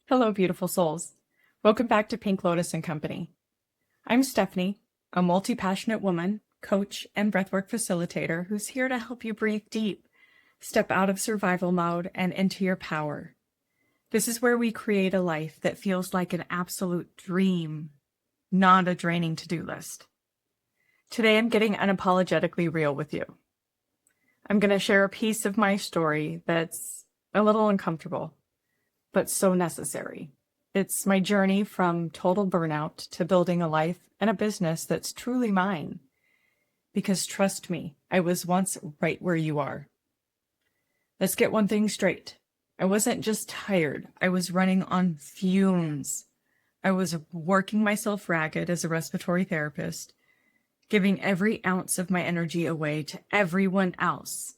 Hello, beautiful souls. Welcome back to Pink Lotus Company. I'm Stephanie, a multi-passionate woman, coach, and breathwork facilitator who's here to help you breathe deep, step out of survival mode, and into your power. This is where we create a life that feels like an absolute dream, not a draining to-do list. Today, I'm getting unapologetically real with you. I'm going to share a piece of my story that's a little uncomfortable, but so necessary. It's my journey from total burnout to building a life and a business that's truly mine. Because trust me, I was once right where you are. Let's get one thing straight. I wasn't just tired. I was running on fumes. I was working myself ragged as a respiratory therapist, giving every ounce of my energy away to everyone else.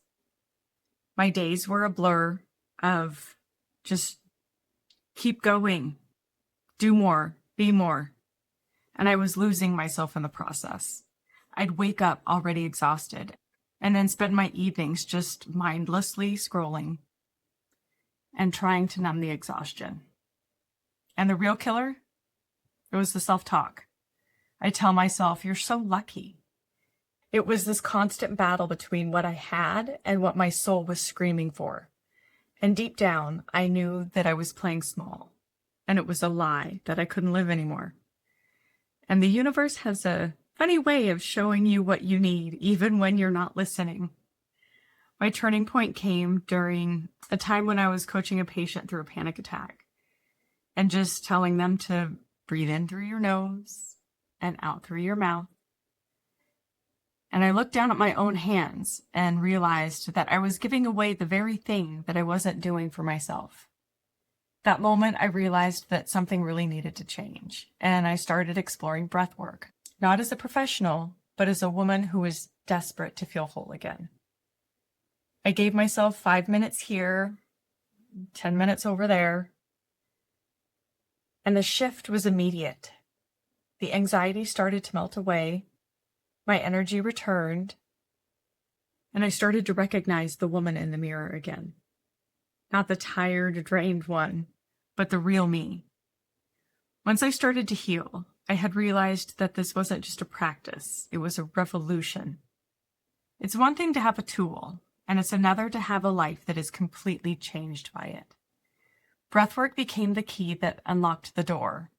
My days were a blur of just keep going, do more, be more. And I was losing myself in the process. I'd wake up already exhausted and then spend my evenings just mindlessly scrolling and trying to numb the exhaustion. And the real killer? It was the self-talk. I tell myself, you're so lucky. It was this constant battle between what I had and what my soul was screaming for. And deep down, I knew that I was playing small, and it was a lie that I couldn't live anymore. And the universe has a funny way of showing you what you need, even when you're not listening. My turning point came during a time when I was coaching a patient through a panic attack, and just telling them to breathe in through your nose and out through your mouth. And I looked down at my own hands and realized that I was giving away the very thing that I wasn't doing for myself. That moment, I realized that something really needed to change, and I started exploring breathwork, not as a professional, but as a woman who was desperate to feel whole again. I gave myself 5 minutes here, 10 minutes over there, and the shift was immediate. The anxiety started to melt away. My energy returned, and I started to recognize the woman in the mirror again. Not the tired, drained one, but the real me. Once I started to heal, I had realized that this wasn't just a practice, it was a revolution. It's one thing to have a tool, and it's another to have a life that is completely changed by it. Breathwork became the key that unlocked the door,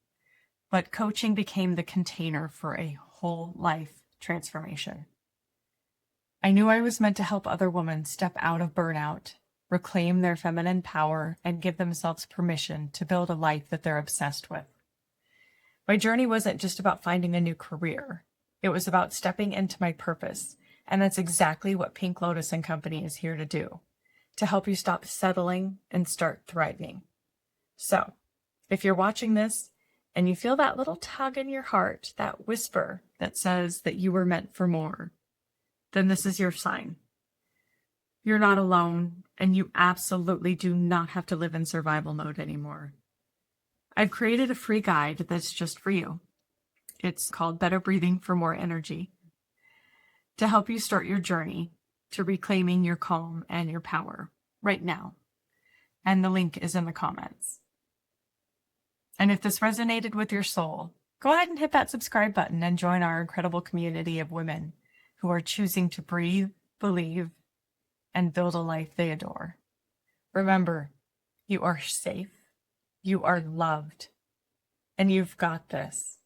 but coaching became the container for a whole life transformation. I knew I was meant to help other women step out of burnout, reclaim their feminine power, and give themselves permission to build a life that they're obsessed with. My journey wasn't just about finding a new career. It was about stepping into my purpose, and that's exactly what Pink Lotus Company is here to do, to help you stop settling and start thriving. So, if you're watching this, and you feel that little tug in your heart, that whisper that says that you were meant for more, then this is your sign. You're not alone, and you absolutely do not have to live in survival mode anymore. I've created a free guide that's just for you. It's called Better Breathing for More Energy, to help you start your journey to reclaiming your calm and your power right now. And the link is in the comments. And if this resonated with your soul, go ahead and hit that subscribe button and join our incredible community of women who are choosing to breathe, believe, and build a life they adore. Remember, you are safe, you are loved, and you've got this.